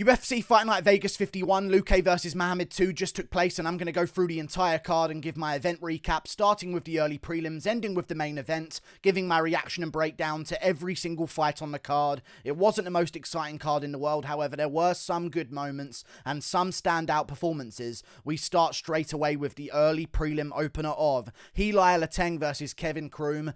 UFC Fight Night Vegas 51, Luque versus Mohamed 2 just took place, and I'm going to go through the entire card and give my event recap, starting with the early prelims, ending with the main event, giving my reaction and breakdown to every single fight on the card. It wasn't the most exciting card in the world, however, there were some good moments and some standout performances. We start straight away with the early prelim opener of Heili Alateng versus Kevin Kroom,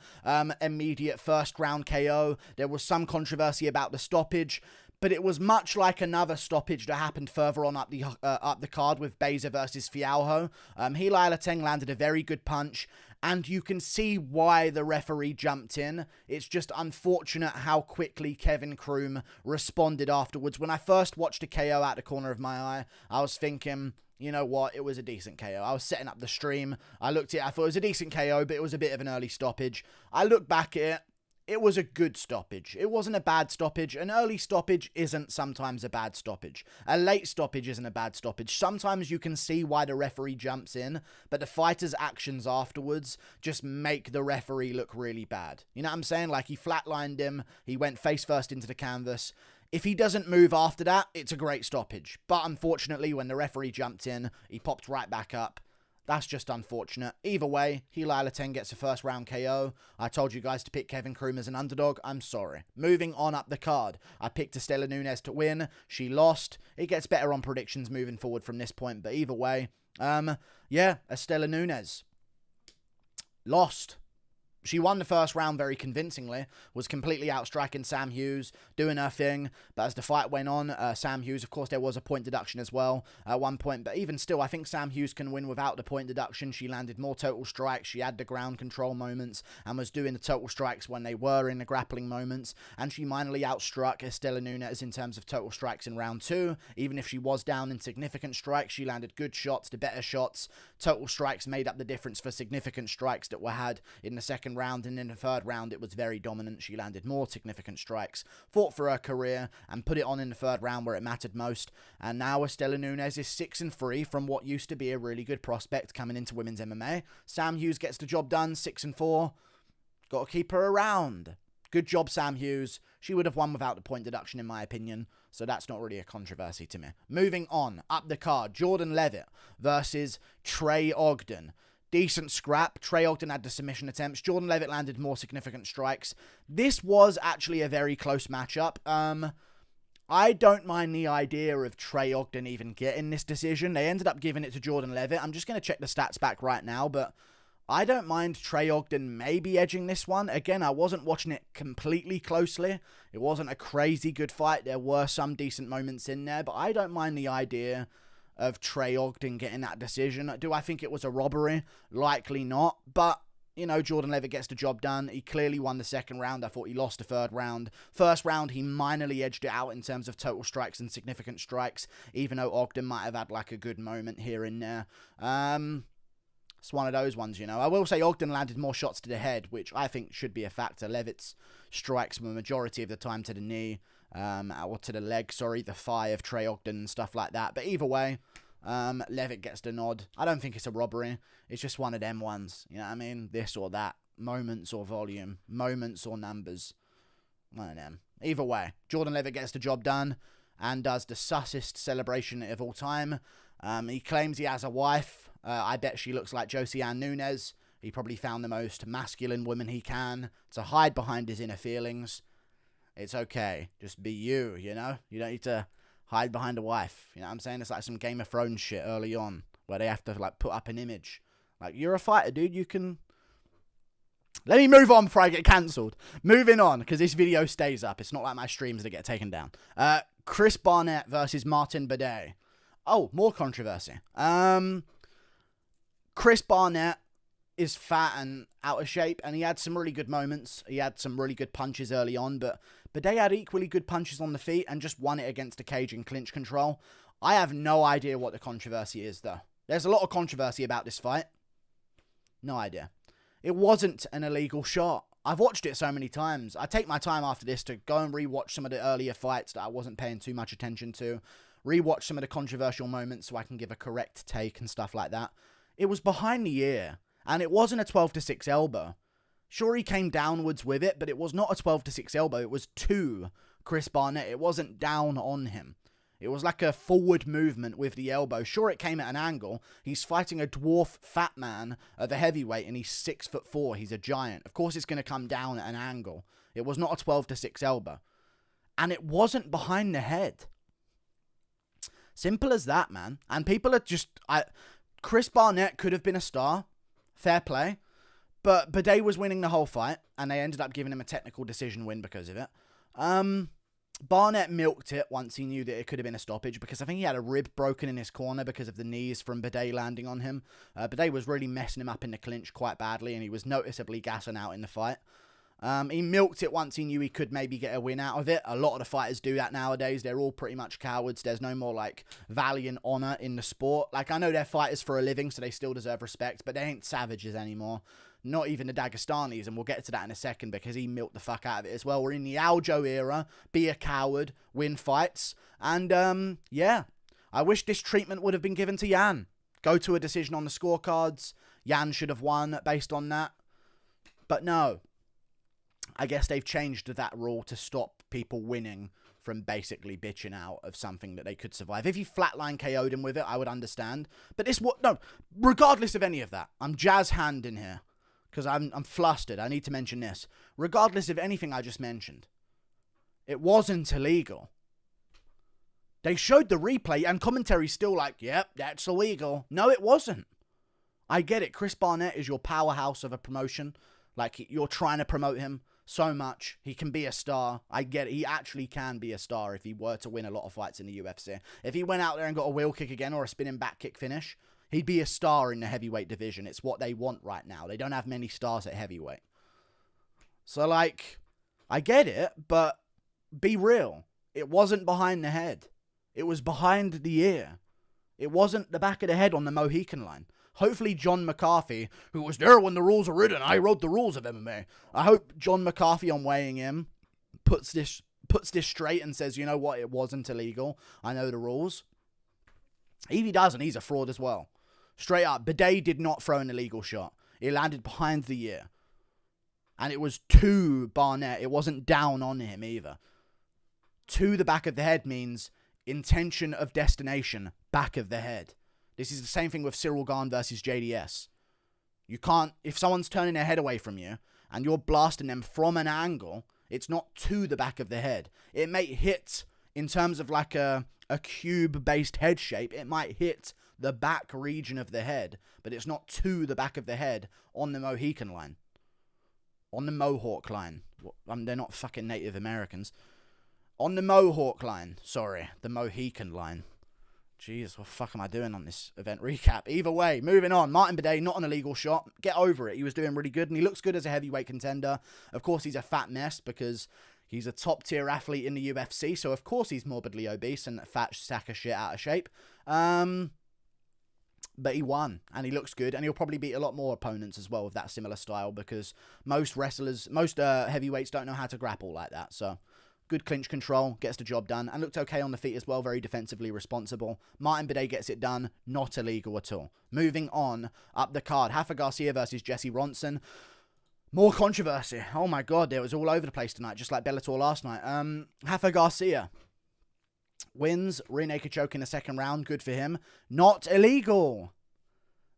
immediate first round KO. There was some controversy about the stoppage, but it was much like another stoppage that happened further on up the card with Beza versus Fialho. Heili Alateng landed a very good punch, and you can see why the referee jumped in. It's just unfortunate how quickly Kevin Kroom responded afterwards. When I first watched the KO out the corner of my eye, I was thinking, you know what, it was a decent KO. I was setting up the stream. I looked at it, I thought it was a decent KO, but it was a bit of an early stoppage. I look back at it. It was a good stoppage. It wasn't a bad stoppage. An early stoppage isn't sometimes a bad stoppage. A late stoppage isn't a bad stoppage. Sometimes you can see why the referee jumps in, but the fighter's actions afterwards just make the referee look really bad. You know what I'm saying? Like, he flatlined him. He went face first into the canvas. If he doesn't move after that, it's a great stoppage. But unfortunately, when the referee jumped in, he popped right back up. That's just unfortunate. Either way, Heili Alateng gets a first round KO. I told you guys to pick Kevin Kroom as an underdog. I'm sorry. Moving on up the card, I picked Istela Nunes to win. She lost. It gets better on predictions moving forward from this point. But either way, yeah, Istela Nunes lost. She won the first round very convincingly, was completely outstriking Sam Hughes, doing her thing, but as the fight went on, Sam Hughes, of course, there was a point deduction as well at one point, but even still, I think Sam Hughes can win without the point deduction. She landed more total strikes, she had the ground control moments, and was doing the total strikes when they were in the grappling moments, and she minorly outstruck Istela Nunes in terms of total strikes in round 2. Even if she was down in significant strikes, she landed good shots, the better shots. Total strikes made up the difference for significant strikes that were had in the second round, and in the third round it was very dominant. She landed more significant strikes, fought for her career, and put it on in the third round where it mattered most. And now Istela Nunes is 6-3 from what used to be a really good prospect coming into women's MMA. Sam Hughes gets the job done, 6-4. Got to keep her around. Good job, Sam Hughes. She would have won without the point deduction, in my opinion, so that's not really a controversy to me. Moving on, up the card, Jordan Leaviit versus Trey Ogden. Decent scrap. Trey Ogden had the submission attempts. Jordan Leaviit landed more significant strikes. This was actually a very close matchup. I don't mind the idea of Trey Ogden even getting this decision. They ended up giving it to Jordan Leaviit. I'm just going to check the stats back right now, but I don't mind Trey Ogden maybe edging this one. Again, I wasn't watching it completely closely. It wasn't a crazy good fight. There were some decent moments in there, but I don't mind the idea of Trey Ogden getting that decision. Do I think it was a robbery? Likely not, but, you know, Jordan Leaviit gets the job done. He clearly won the second round. I thought he lost the third round. First round, he minorly edged it out in terms of total strikes and significant strikes, even though Ogden might have had, like, a good moment here and there. It's one of those ones, you know. I will say Ogden landed more shots to the head, which I think should be a factor. Leavitt's strikes were majority of the time to the knee, or to the leg, sorry, the thigh of Trey Ogden and stuff like that. But either way, Leaviit gets the nod. I don't think it's a robbery. It's just one of them ones, you know what I mean? This or that. Moments or volume. Moments or numbers. One of them. Either way, Jordan Leaviit gets the job done and does the sussest celebration of all time. He claims he has a wife. I bet she looks like Josiane Nunes. He probably found the most masculine woman he can to hide behind his inner feelings. It's okay. Just be you, you know? You don't need to hide behind a wife. You know what I'm saying? It's like some Game of Thrones shit early on where they have to, like, put up an image. Like, you're a fighter, dude. You can... Let me move on before I get cancelled. Moving on, because this video stays up. It's not like my streams that get taken down. Chris Barnett versus Martin Buday. Oh, more controversy. Chris Barnett is fat and out of shape, and he had some really good moments. He had some really good punches early on, but Buday had equally good punches on the feet and just won it against the cage in clinch control. I have no idea what the controversy is, though. There's a lot of controversy about this fight. No idea. It wasn't an illegal shot. I've watched it so many times. I take my time after this to go and rewatch some of the earlier fights that I wasn't paying too much attention to. Rewatch some of the controversial moments so I can give a correct take and stuff like that. It was behind the ear, and it wasn't a 12-6 elbow. Sure, he came downwards with it, but it was not a 12-6 elbow. It was to Chris Barnett. It wasn't down on him. It was like a forward movement with the elbow. Sure, it came at an angle. He's fighting a dwarf fat man at the heavyweight, and he's 6'4". He's a giant. Of course, it's going to come down at an angle. It was not a 12-6 elbow. And it wasn't behind the head. Simple as that, man. And people are just... Chris Barnett could have been a star. Fair play. But Buday was winning the whole fight, and they ended up giving him a technical decision win because of it. Barnett milked it once he knew that it could have been a stoppage, because I think he had a rib broken in his corner because of the knees from Buday landing on him. Buday was really messing him up in the clinch quite badly, and he was noticeably gassing out in the fight. He milked it once he knew he could maybe get a win out of it. A lot of the fighters do that nowadays. They're all pretty much cowards. There's no more, like, valiant honor in the sport. Like, I know they're fighters for a living, so they still deserve respect, but they ain't savages anymore. Not even the Dagestanis, and we'll get to that in a second because he milked the fuck out of it as well. We're in the Aljo era. Be a coward. Win fights. And, yeah. I wish this treatment would have been given to Jan. Go to a decision on the scorecards. Jan should have won based on that. But no. I guess they've changed that rule to stop people winning from basically bitching out of something that they could survive. If you flatline KO'd him with it, I would understand. But regardless of any of that, I'm jazz hand in here. Because I'm flustered. I need to mention this. Regardless of anything I just mentioned, it wasn't illegal. They showed the replay and commentary's still like, yep, that's illegal. No, it wasn't. I get it. Chris Barnett is your powerhouse of a promotion. Like, you're trying to promote him so much. He can be a star. I get it. He actually can be a star if he were to win a lot of fights in the UFC. If he went out there and got a wheel kick again or a spinning back kick finish, he'd be a star in the heavyweight division. It's what they want right now. They don't have many stars at heavyweight. So, like, I get it, but be real. It wasn't behind the head. It was behind the ear. It wasn't the back of the head on the Mohican line. Hopefully John McCarthy, who was there when the rules were written, I wrote the rules of MMA. I hope John McCarthy on weighing in puts this straight and says, you know what, it wasn't illegal. I know the rules. If he doesn't, he's a fraud as well. Straight up, Buday did not throw an illegal shot. It landed behind the ear. And it was to Barnett. It wasn't down on him either. To the back of the head means intention of destination, back of the head. This is the same thing with Cyril Gane versus JDS. You can't, if someone's turning their head away from you and you're blasting them from an angle, it's not to the back of the head. It may hit, in terms of like a cube-based head shape, it might hit the back region of the head, but it's not to the back of the head on the Mohican line. On the Mohawk line. They're not fucking Native Americans. On the Mohawk line. Sorry, the Mohican line. Jeez, what the fuck am I doing on this event recap? Either way, moving on. Martin Buday, not an illegal shot. Get over it. He was doing really good, and he looks good as a heavyweight contender. Of course, he's a fat mess because he's a top-tier athlete in the UFC, so of course he's morbidly obese and a fat sack of shit out of shape. But he won, and he looks good, and he'll probably beat a lot more opponents as well with that similar style because most heavyweights don't know how to grapple like that, so... Good clinch control, gets the job done, and looked okay on the feet as well, very defensively responsible. Martin Buday gets it done, not illegal at all. Moving on, up the card, Rafa Garcia versus Jesse Ronson. More controversy. Oh my god, it was all over the place tonight, just like Bellator last night. Rafa Garcia wins, rear naked choke in the second round, good for him. Not illegal.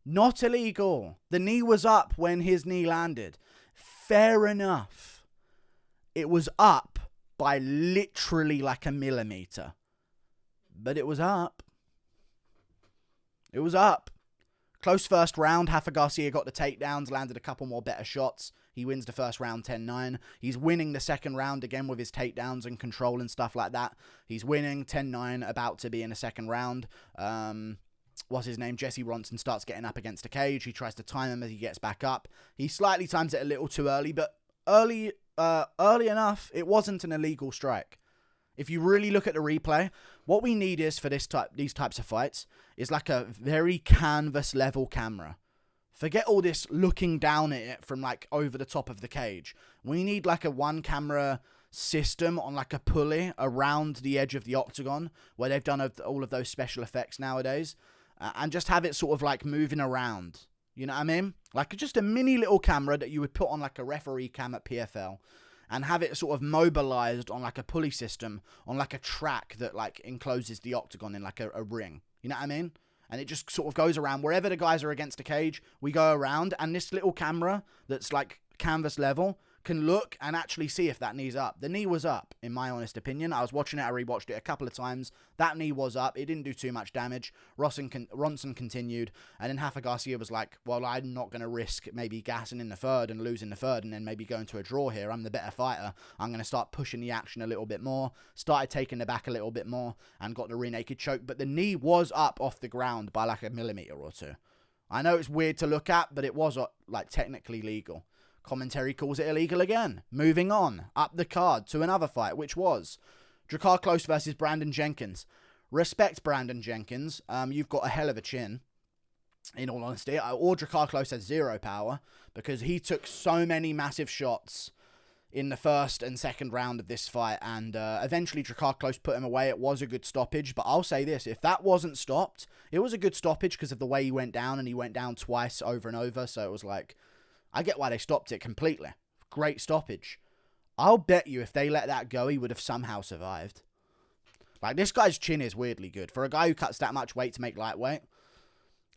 Not illegal. The knee was up when his knee landed. Fair enough. It was up by literally like a millimeter. But it was up. It was up. Close first round. Rafa Garcia got the takedowns, landed a couple more better shots. He wins the first round 10-9. He's winning the second round again with his takedowns and control and stuff like that. He's winning 10-9, about to be in the second round. What's his name? Jesse Ronson starts getting up against a cage. He tries to time him as he gets back up. He slightly times it a little too early, but early enough, it wasn't an illegal strike. If you really look at the replay, what we need is for these types of fights is like a very canvas level camera. Forget all this looking down at it from like over the top of the cage. We need like a one camera system on like a pulley around the edge of the octagon where they've done all of those special effects nowadays, and just have it sort of like moving around. You know what I mean? Like just a mini little camera that you would put on like a referee cam at PFL. and have it sort of mobilized on like a pulley system, on like a track that like encloses the octagon in like a ring. You know what I mean? And it just sort of goes around wherever the guys are against a cage. We go around, and this little camera that's like canvas level can look and actually see if that knee's up. The knee was up, in my honest opinion. I was watching it, I rewatched it a couple of times. That knee was up. It didn't do too much damage. Ronson continued, and then Rafa Garcia was like, well, I'm not going to risk maybe gassing in the third and losing the third and then maybe going to a draw here. I'm the better fighter. I'm going to start pushing the action a little bit more. Started taking the back a little bit more and got the rear naked choke, but the knee was up off the ground by like a millimeter or two. I know it's weird to look at, but it was like technically legal. Commentary calls it illegal again. Moving on, up the card to another fight, which was Drakkar Klose versus Brandon Jenkins. Respect Brandon Jenkins. You've got a hell of a chin, in all honesty. Or Drakkar Klose has zero power, because he took so many massive shots in the first and second round of this fight, and eventually Drakkar Klose put him away. It was a good stoppage, but I'll say this, if that wasn't stopped, it was a good stoppage because of the way he went down, and he went down twice over and over, so it was like, I get why they stopped it completely. Great stoppage. I'll bet you if they let that go, he would have somehow survived. Like, this guy's chin is weirdly good. For a guy who cuts that much weight to make lightweight,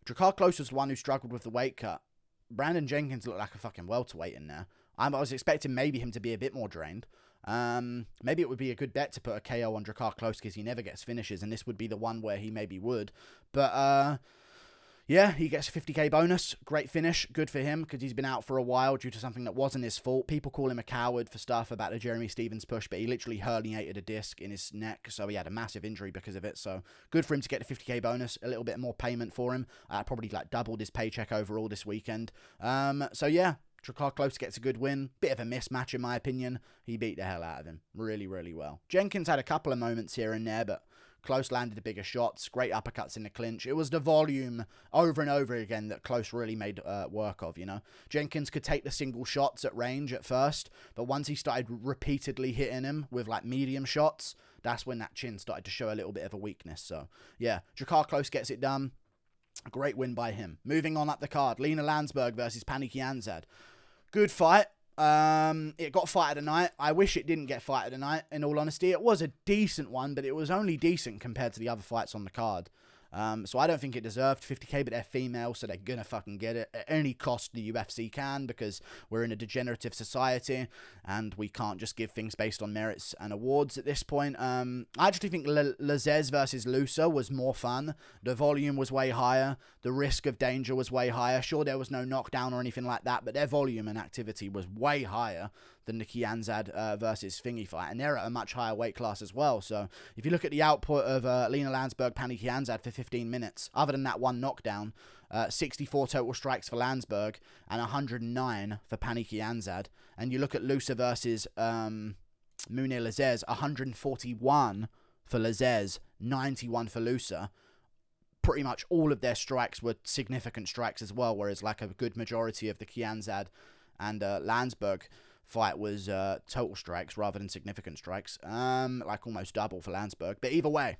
Drakkar Klose was the one who struggled with the weight cut. Brandon Jenkins looked like a fucking welterweight in there. I was expecting maybe him to be a bit more drained. Maybe it would be a good bet to put a KO on Drakkar Klose because he never gets finishes, and this would be the one where he maybe would. But, yeah, he gets a 50k bonus. Great finish. Good for him because he's been out for a while due to something that wasn't his fault. People call him a coward for stuff about the Jeremy Stevens push, but he literally herniated a disc in his neck, so he had a massive injury because of it. So good for him to get the 50k bonus. A little bit more payment for him. Probably like doubled his paycheck overall this weekend. So yeah, Drakkar Klose gets a good win. Bit of a mismatch in my opinion. He beat the hell out of him. Really, really well. Jenkins had a couple of moments here and there, but Klose landed the bigger shots, great uppercuts in the clinch. It was the volume over and over again that Klose really made work of, you know. Jenkins could take the single shots at range at first, but once he started repeatedly hitting him with like medium shots, that's when that chin started to show a little bit of a weakness. So, yeah, Drakkar Klose gets it done. Great win by him. Moving on up the card, Lina Lansberg versus Pannie Kianzad. Good fight. It got fight of the night. I wish it didn't get fight of the night, in all honesty. It was a decent one, but it was only decent compared to the other fights on the card. So I don't think it deserved 50k, but they're female, so they're gonna fucking get it at any cost the UFC can, because we're in a degenerative society, and we can't just give things based on merits and awards at this point. I actually think Lazzez versus Loosa was more fun. The volume was way higher. The risk of danger was way higher. Sure, there was no knockdown or anything like that, but their volume and activity was way higher than the Kianzad versus Thingy fight, and they're at a much higher weight class as well. So if you look at the output of Lina Lansberg, Pannie Kianzad for 15 minutes, other than that one knockdown, 64 total strikes for Lansberg and 109 for Pannie Kianzad. And you look at Loosa versus Mounir Lazzez, 141 for Lazzez, 91 for Loosa. Pretty much all of their strikes were significant strikes as well, whereas like a good majority of the Kianzad and Lansberg fight was total strikes rather than significant strikes. Like almost double for Lansberg. But either way,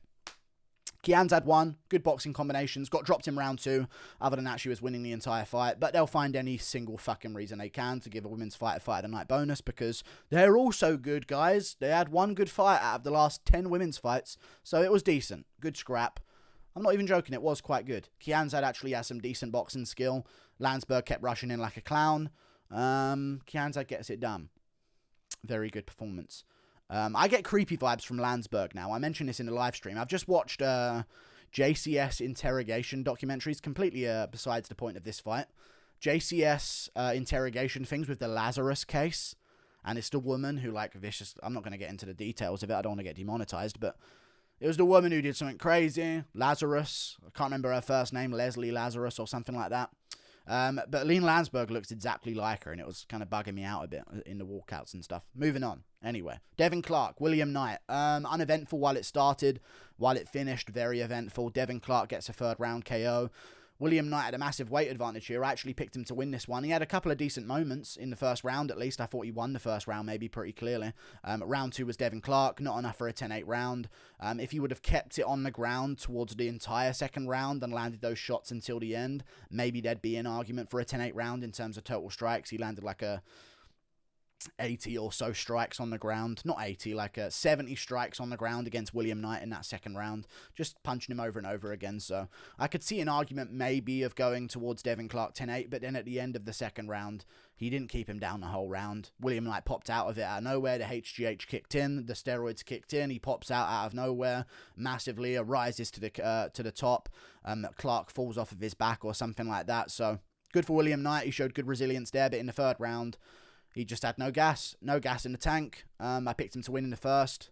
Kianzad won. Good boxing combinations. Got dropped in round 2. Other than that, she was winning the entire fight. But they'll find any single fucking reason they can to give a women's fight a fight of the night bonus, because they're also good, guys. They had one good fight out of the last 10 women's fights. So it was decent. Good scrap. I'm not even joking. It was quite good. Kianzad actually has some decent boxing skill. Lansberg kept rushing in like a clown. Kianzad gets it done. Very good performance. I get creepy vibes from Lansberg now. I mentioned this in the live stream. I've just watched JCS interrogation documentaries, completely besides the point of this fight. JCS interrogation things with the Lazarus case, and it's the woman who, like, vicious... I'm not going to get into the details of it. I don't want to get demonetized, but it was the woman who did something crazy. Lazarus. I can't remember her first name. Leslie Lazarus or something like that. But Lina Lansberg looks exactly like her, and it was kind of bugging me out a bit in the walkouts and stuff. Moving on. Anyway, Devin Clark, William Knight. Uneventful while it started. While it finished, very eventful. Devin Clark gets a third round KO. William Knight had a massive weight advantage here. I actually picked him to win this one. He had a couple of decent moments in the first round, at least. I thought he won the first round, maybe, pretty clearly. Round 2 was Devin Clark. Not enough for a 10-8 round. If he would have kept it on the ground towards the entire second round and landed those shots until the end, maybe there'd be an argument for a 10-8 round in terms of total strikes. He landed like a 80 or so strikes on the ground. Not 80, like 70 strikes on the ground against William Knight in that second round. Just punching him over and over again. So I could see an argument maybe of going towards Devin Clark 10-8, but then at the end of the second round, he didn't keep him down the whole round. William Knight popped out of it out of nowhere. The HGH kicked in. The steroids kicked in. He pops out of nowhere massively. Rises to the top. Clark falls off of his back or something like that. So good for William Knight. He showed good resilience there, but in the third round, he just had no gas in the tank. I picked him to win in the first.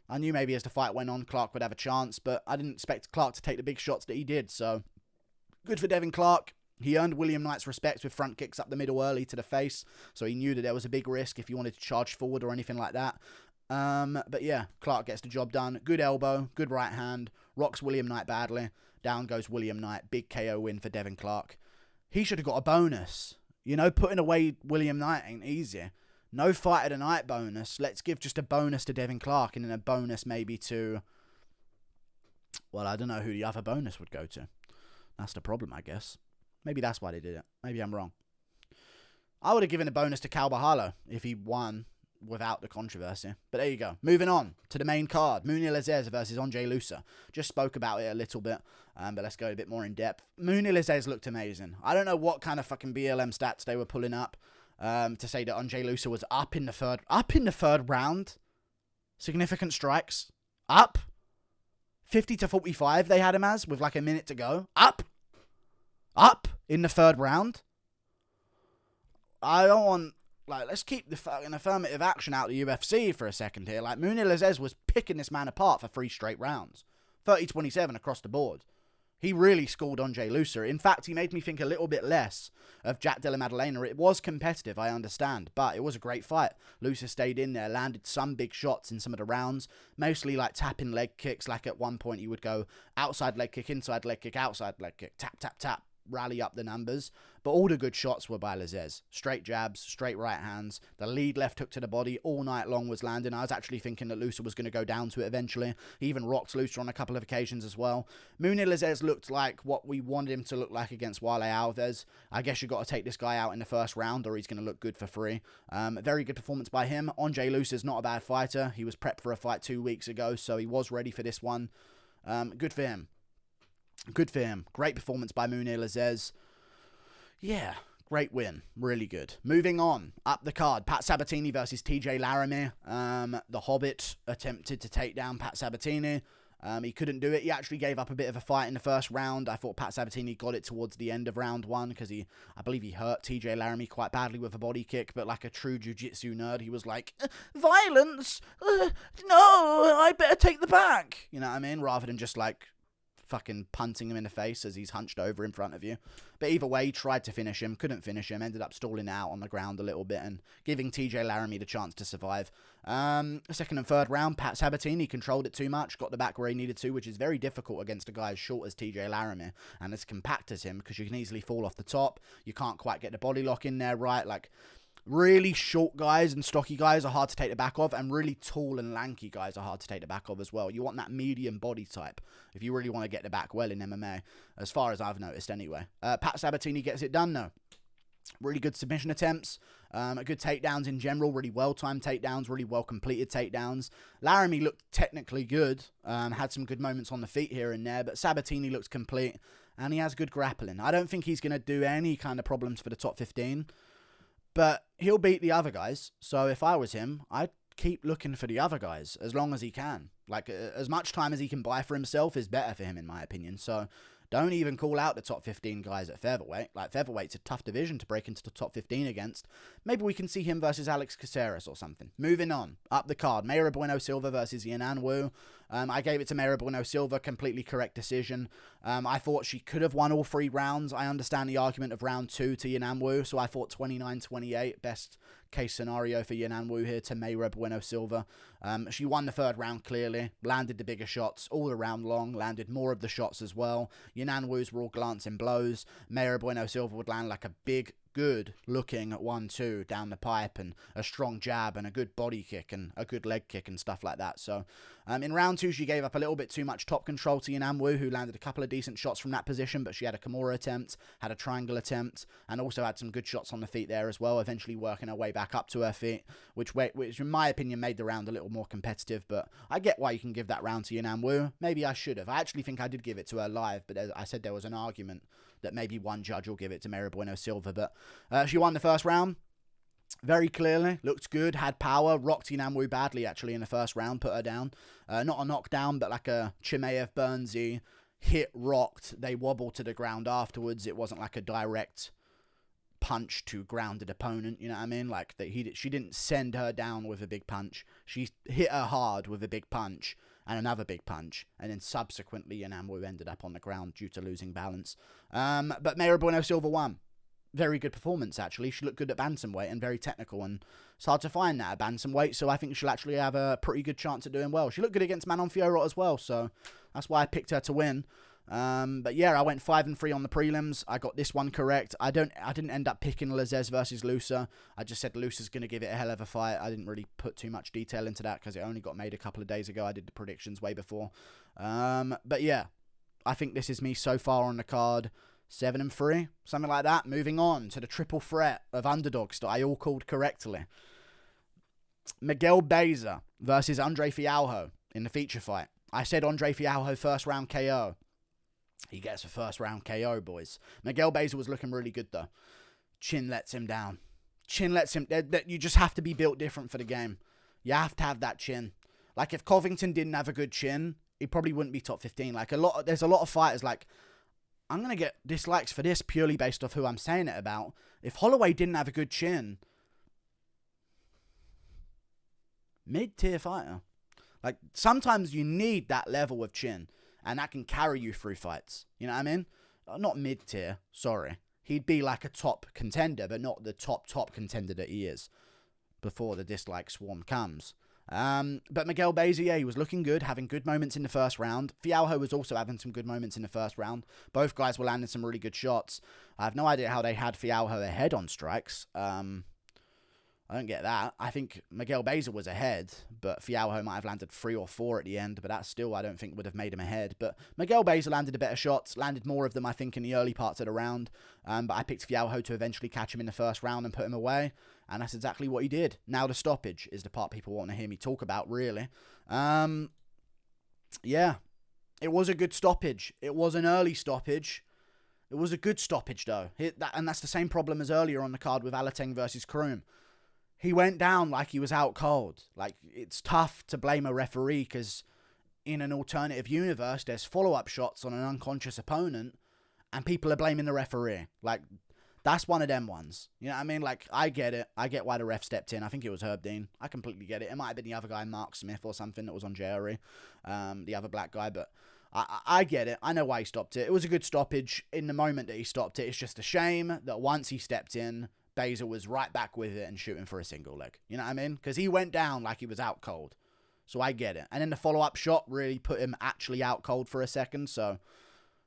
I knew maybe as the fight went on, Clark would have a chance, but I didn't expect Clark to take the big shots that he did. So good for Devin Clark. He earned William Knight's respect with front kicks up the middle early to the face. So he knew that there was a big risk if he wanted to charge forward or anything like that. But yeah, Clark gets the job done. Good elbow, good right hand. Rocks William Knight badly. Down goes William Knight. Big KO win for Devin Clark. He should have got a bonus. You know, putting away William Knight ain't easy. No fight of the night bonus. Let's give just a bonus to Devin Clark and then a bonus maybe to... Well, I don't know who the other bonus would go to. That's the problem, I guess. Maybe that's why they did it. Maybe I'm wrong. I would have given a bonus to Borralho if he won without the controversy. But there you go. Moving on to the main card. Mounir Lazzez versus Ange Loosa. Just spoke about it a little bit, but let's go a bit more in depth. Mounir Lazzez looked amazing. I don't know what kind of fucking BLM stats they were pulling up to say that Ange Loosa was up in the third round. Significant strikes. Up. 50 to 45 they had him as with like a minute to go. Up in the third round. I don't want... Like, let's keep the fucking affirmative action out of the UFC for a second here. Like, Mounir Lazzez was picking this man apart for 3 straight rounds. 30-27 across the board. He really schooled Ange Loosa. In fact, he made me think a little bit less of Jack Della Maddalena. It was competitive, I understand, but it was a great fight. Loosa stayed in there, landed some big shots in some of the rounds, mostly like tapping leg kicks. Like at one point, he would go outside leg kick, inside leg kick, outside leg kick, tap, tap, tap. Rally up the numbers, but all the good shots were by Lazzez. Straight jabs, straight right hands. The lead left hook to the body all night long was landing. I was actually thinking that Loosa was going to go down to it eventually. He even rocked Loosa on a couple of occasions as well. Mounir Lazzez looked like what we wanted him to look like against Wale Alves. I guess you've got to take this guy out in the first round or he's going to look good for free. Very good performance by him. Ange Loosa's not a bad fighter. He was prepped for a fight 2 weeks ago, so he was ready for this one. Good for him. Good for him. Great performance by Mounir Lazzez. Yeah, great win. Really good. Moving on. Up the card. Pat Sabatini versus TJ Laramie. The Hobbit attempted to take down Pat Sabatini. He couldn't do it. He actually gave up a bit of a fight in the first round. I thought Pat Sabatini got it towards the end of round 1 because I believe he hurt TJ Laramie quite badly with a body kick, but like a true jiu-jitsu nerd, he was like, violence? No, I better take the back. You know what I mean? Rather than just like fucking punting him in the face as he's hunched over in front of you. But either way, he tried to finish him, couldn't finish him, ended up stalling out on the ground a little bit and giving TJ Laramie the chance to survive. Second and third round, Pat Sabatini controlled it too much, got the back where he needed to, which is very difficult against a guy as short as TJ Laramie and as compact as him because you can easily fall off the top. You can't quite get the body lock in there right. Like, really short guys and stocky guys are hard to take the back of, and really tall and lanky guys are hard to take the back of as well. You want that medium body type if you really want to get the back well in MMA, as far as I've noticed anyway. Pat Sabatini gets it done though. Really good submission attempts, good takedowns in general, really well-timed takedowns, really well-completed takedowns. Laramie looked technically good, had some good moments on the feet here and there, but Sabatini looks complete, and he has good grappling. I don't think he's going to do any kind of problems for the top 15, but he'll beat the other guys. So if I was him, I'd keep looking for the other guys as long as he can. Like, as much time as he can buy for himself is better for him, in my opinion. So don't even call out the top 15 guys at featherweight. Like, featherweight's a tough division to break into the top 15 against. Maybe we can see him versus Alex Caceres or something. Moving on. Up the card. Mayra Bueno Silva versus Yanan Wu. I gave it to Mayra Bueno Silva. Completely correct decision. I thought she could have won all 3 rounds. I understand the argument of round 2 to Yanan Wu. So I thought 29-28. Best case scenario for Yanan Wu here to Mayra Bueno Silva. She won the 3rd round clearly. Landed the bigger shots all around long. Landed more of the shots as well. Yanan Wu's were all glancing blows. Mayra Bueno Silva would land like a big, good looking 1-2 down the pipe and a strong jab and a good body kick and a good leg kick and stuff like that. So In round 2, she gave up a little bit too much top control to Yanamwu, who landed a couple of decent shots from that position, but she had a Kimura attempt, had a triangle attempt, and also had some good shots on the feet there as well, eventually working her way back up to her feet, which in my opinion made the round a little more competitive, but I get why you can give that round to Yanamwu. Maybe I should have. I actually think I did give it to her live, but I said there was an argument that maybe one judge will give it to Mary Bueno Silva, but she won the first round. Very clearly, looked good, had power, rocked Yanamwu badly actually in the first round, put her down. Not a knockdown, but like a Chimaev Burnsy hit, rocked, they wobbled to the ground afterwards. It wasn't like a direct punch to grounded opponent, you know what I mean? Like she didn't send her down with a big punch. She hit her hard with a big punch and another big punch, and then subsequently Yanamwu ended up on the ground due to losing balance. But Mary Bueno Silva won. Very good performance, actually. She looked good at bantamweight and very technical, and it's hard to find that at bantamweight, so I think she'll actually have a pretty good chance at doing well. She looked good against Manon Fiorot as well, so that's why I picked her to win. But yeah, I went 5-3 on the prelims. I got this one correct. I didn't end up picking Lazzez versus Loosa. I just said Loosa's going to give it a hell of a fight. I didn't really put too much detail into that because it only got made a couple of days ago. I did the predictions way before. But yeah, I think this is me so far on the card. 7-3, something like that. Moving on to the triple threat of underdogs that I all called correctly. Miguel Beza versus Andre Fialho in the feature fight. I said Andre Fialho first round KO. He gets a first round KO, boys. Miguel Beza was looking really good though. Chin lets him down. Chin lets him... You just have to be built different for the game. You have to have that chin. Like if Covington didn't have a good chin, he probably wouldn't be top 15. Like there's a lot of fighters like... I'm going to get dislikes for this purely based off who I'm saying it about. If Holloway didn't have a good chin, mid-tier fighter. Like, sometimes you need that level of chin, and that can carry you through fights. You know what I mean? Not mid-tier, sorry. He'd be like a top contender, but not the top contender that he is before the dislike swarm comes. But Miguel Beza, yeah, he was looking good, having good moments in the first round. Fialho was also having some good moments in the first round. Both guys were landing some really good shots. I have no idea how they had Fialho ahead on strikes. I don't get that. I think Miguel Beza was ahead, but Fialho might have landed 3 or 4 at the end, but that still I don't think would have made him ahead. But Miguel Beza landed a better shots, landed more of them, I think, in the early parts of the round. But I picked Fialho to eventually catch him in the first round and put him away, and that's exactly what he did. Now the stoppage is the part people want to hear me talk about, really. Yeah, it was a good stoppage. It was an early stoppage. It was a good stoppage, though. And that's the same problem as earlier on the card with Alateng versus Kroom. He went down like he was out cold. Like, it's tough to blame a referee because in an alternative universe, there's follow-up shots on an unconscious opponent and people are blaming the referee. Like, that's one of them ones. You know what I mean? Like, I get it. I get why the ref stepped in. I think it was Herb Dean. I completely get it. It might have been the other guy, Mark Smith or something that was on JRE, the other black guy, but I get it. I know why he stopped it. It was a good stoppage in the moment that he stopped it. It's just a shame that once he stepped in, Beza was right back with it and shooting for a single leg. You know what I mean? Because he went down like he was out cold. So I get it. And then the follow-up shot really put him actually out cold for a second. So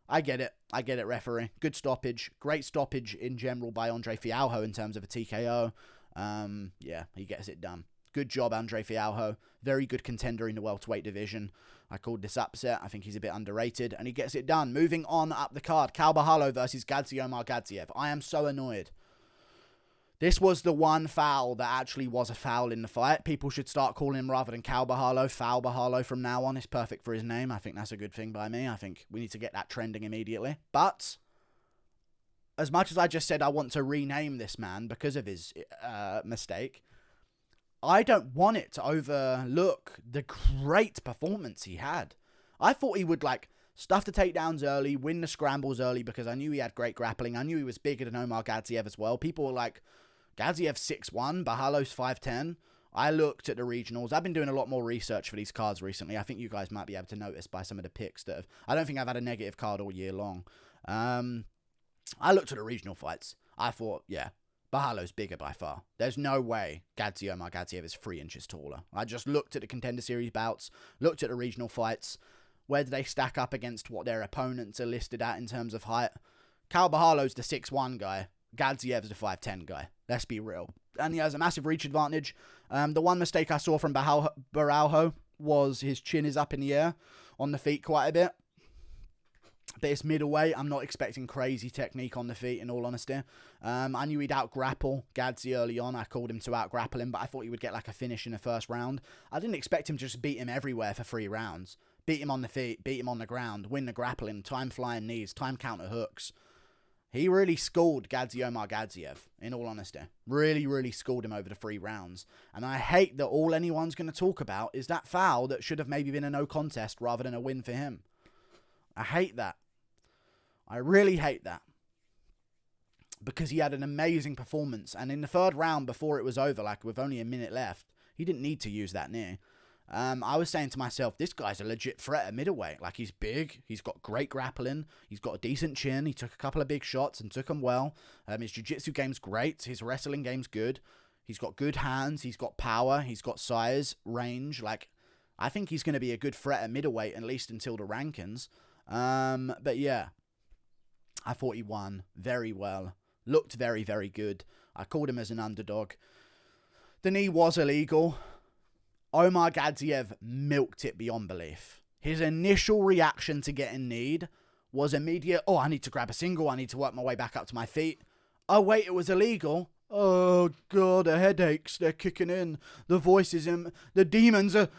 I get it. I get it, referee. Good stoppage. Great stoppage in general by Andre Fialho in terms of a TKO. Yeah, he gets it done. Good job, Andre Fialho. Very good contender in the welterweight division. I called this upset. I think he's a bit underrated. And he gets it done. Moving on up the card. Borralho versus Gaziomar Gadziev. I am so annoyed. This was the one foul that actually was a foul in the fight. People should start calling him, rather than Borralho, Foul Borralho from now on. It's perfect for his name. I think that's a good thing by me. I think we need to get that trending immediately. But as much as I just said I want to rename this man because of his mistake, I don't want it to overlook the great performance he had. I thought he would, like, stuff the takedowns early, win the scrambles early, because I knew he had great grappling. I knew he was bigger than Omar Gadziev as well. People were like, Gaziev's 6'1", Borralho's 5'10". I looked at the regionals. I've been doing a lot more research for these cards recently. I think you guys might be able to notice by some of the picks that have... I don't think I've had a negative card all year long. I looked at the regional fights. I thought, yeah, Borralho's bigger by far. There's no way Omar Gadziev is 3 inches taller. I just looked at the Contender Series bouts, looked at the regional fights. Where do they stack up against what their opponents are listed at in terms of height? Borralho's the 6'1" guy. Gadziev's the 5'10" guy. Let's be real. And he has a massive reach advantage. The one mistake I saw from Borralho, was his chin is up in the air on the feet quite a bit. But it's middleweight. I'm not expecting crazy technique on the feet, in all honesty. I knew he'd out-grapple Gadsy early on. I called him to out-grapple him, but I thought he would get like a finish in the first round. I didn't expect him to just beat him everywhere for 3 rounds. Beat him on the feet, beat him on the ground, win the grappling, time flying knees, time counter hooks. He really schooled Omar Gadziev, in all honesty. Really, really schooled him over the 3 rounds. And I hate that all anyone's going to talk about is that foul that should have maybe been a no contest rather than a win for him. I hate that. I really hate that. Because he had an amazing performance. And in the 3rd round, before it was over, like with only a minute left, he didn't need to use that knee. I was saying to myself, this guy's a legit threat at middleweight. Like, he's big. He's got great grappling. He's got a decent chin. He took a couple of big shots and took them well. His jiu-jitsu game's great. His wrestling game's good. He's got good hands. He's got power. He's got size, range. Like, I think he's going to be a good threat at middleweight, at least until the rankings. But yeah, I thought he won very well. Looked very, very good. I called him as an underdog. The knee was illegal. Omar Gadziev milked it beyond belief. His initial reaction to getting kneed was immediate. Oh, I need to grab a single. I need to work my way back up to my feet. Oh, wait, it was illegal. Oh, God, the headaches, they're kicking in. The voices, the demons, are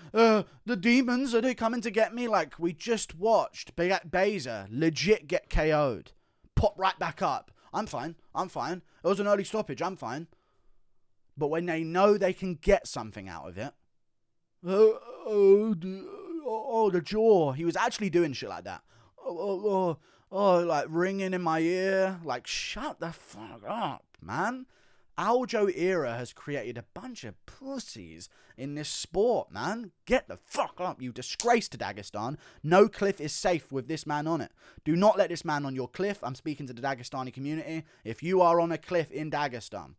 they coming to get me? Like, we just watched Beza legit get KO'd. Pop right back up. I'm fine. It was an early stoppage. I'm fine. But when they know they can get something out of it, the jaw. He was actually doing shit like that. Like ringing in my ear. Like, shut the fuck up, man. Aljo era has created a bunch of pussies in this sport, man. Get the fuck up, you disgrace to Dagestan. No cliff is safe with this man on it. Do not let this man on your cliff. I'm speaking to the Dagestani community. If you are on a cliff in Dagestan,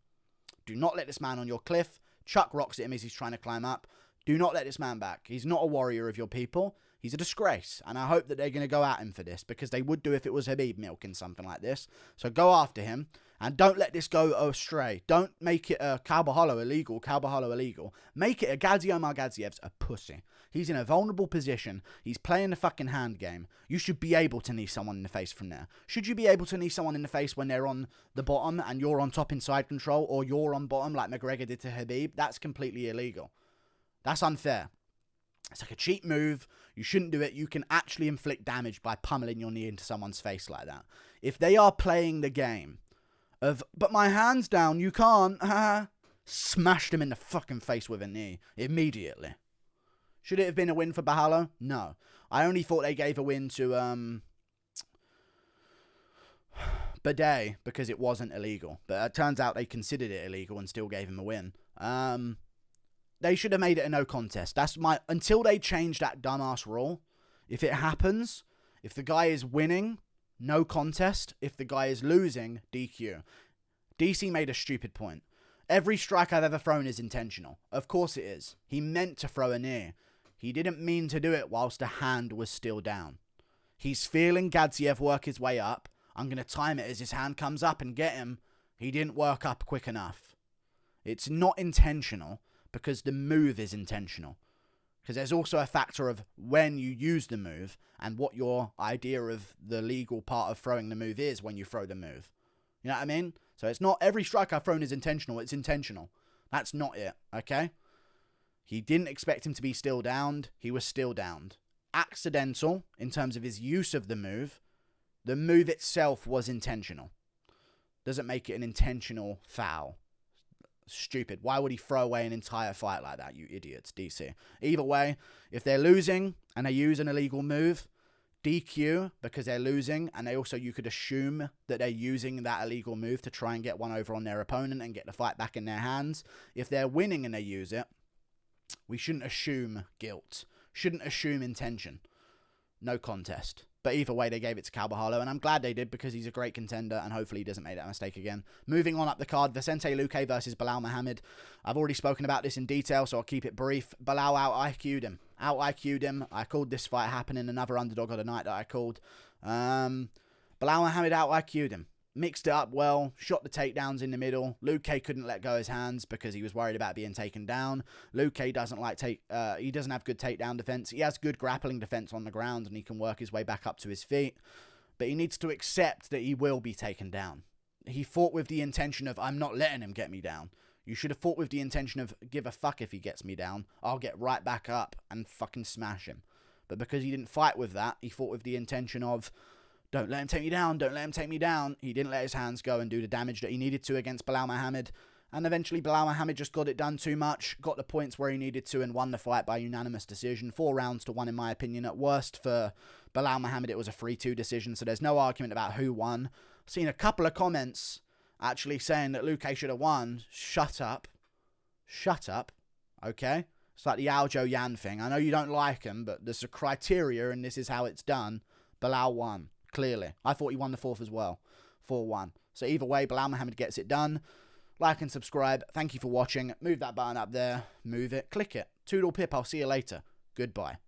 do not let this man on your cliff. Chuck rocks at him as he's trying to climb up. Do not let this man back. He's not a warrior of your people. He's a disgrace. And I hope that they're going to go at him for this, because they would do if it was Habib milking something like this. So go after him. And don't let this go astray. Don't make it a Carvajalo illegal. Make it a Omar Gadziev's a pussy. He's in a vulnerable position. He's playing the fucking hand game. You should be able to knee someone in the face from there. Should you be able to knee someone in the face when they're on the bottom and you're on top inside control, or you're on bottom like McGregor did to Habib? That's completely illegal. That's unfair. It's like a cheap move. You shouldn't do it. You can actually inflict damage by pummeling your knee into someone's face like that. If they are playing the game of, but my hand's down, you can't, smashed him in the fucking face with a knee immediately. Should it have been a win for Borralho? No. I only thought they gave a win to Buday because it wasn't illegal. But it turns out they considered it illegal and still gave him a win. They should have made it a no contest. Until they change that dumbass rule. If it happens, if the guy is winning, no contest. If the guy is losing, DQ. DC made a stupid point. Every strike I've ever thrown is intentional. Of course it is. He meant to throw a knee. He didn't mean to do it whilst the hand was still down. He's feeling Gadziev work his way up. I'm going to time it as his hand comes up and get him. He didn't work up quick enough. It's not intentional because the move is intentional. Because there's also a factor of when you use the move and what your idea of the legal part of throwing the move is when you throw the move. You know what I mean? So it's not every strike I've thrown is intentional. It's intentional. That's not it, okay? He didn't expect him to be still downed. He was still downed. Accidental in terms of his use of the move. The move itself was intentional. Doesn't make it an intentional foul. Stupid. Why would he throw away an entire fight like that, you idiots, DC? Either way, if they're losing and they use an illegal move, DQ because they're losing, and you could assume that they're using that illegal move to try and get one over on their opponent and get the fight back in their hands. If they're winning and they use it, we shouldn't assume guilt. Shouldn't assume intention. No contest. But either way, they gave it to Borralho, and I'm glad they did because he's a great contender, and hopefully he doesn't make that mistake again. Moving on up the card, Vicente Luque versus Belal Muhammad. I've already spoken about this in detail, so I'll keep it brief. Belal out-IQ'd him. Out-IQ'd him. I called this fight happening, another underdog of the night that I called. Belal Muhammad out-IQ'd him. mixed it up well, shot the takedowns in the middle. Luque couldn't let go his hands because he was worried about being taken down. Luque doesn't he doesn't have good takedown defense. He has good grappling defense on the ground and he can work his way back up to his feet. But he needs to accept that he will be taken down. He fought with the intention of, I'm not letting him get me down. You should have fought with the intention of, give a fuck if he gets me down. I'll get right back up and fucking smash him. But because he didn't fight with that, he fought with the intention of, don't let him take me down, don't let him take me down. He didn't let his hands go and do the damage that he needed to against Belal Muhammad. And eventually Belal Muhammad just got it done too much, got the points where he needed to and won the fight by unanimous decision. 4 rounds to 1 in my opinion. At worst for Belal Muhammad it was a 3-2 decision, so there's no argument about who won. I've seen a couple of comments actually saying that Luque should have won. Shut up. Shut up. Okay? It's like the Aljo Yan thing. I know you don't like him, but there's a criteria and this is how it's done. Belal won. Clearly. I thought he won the 4th as well. 4-1. So either way, Belal Muhammad gets it done. Like and subscribe. Thank you for watching. Move that button up there. Move it. Click it. Toodle pip. I'll see you later. Goodbye.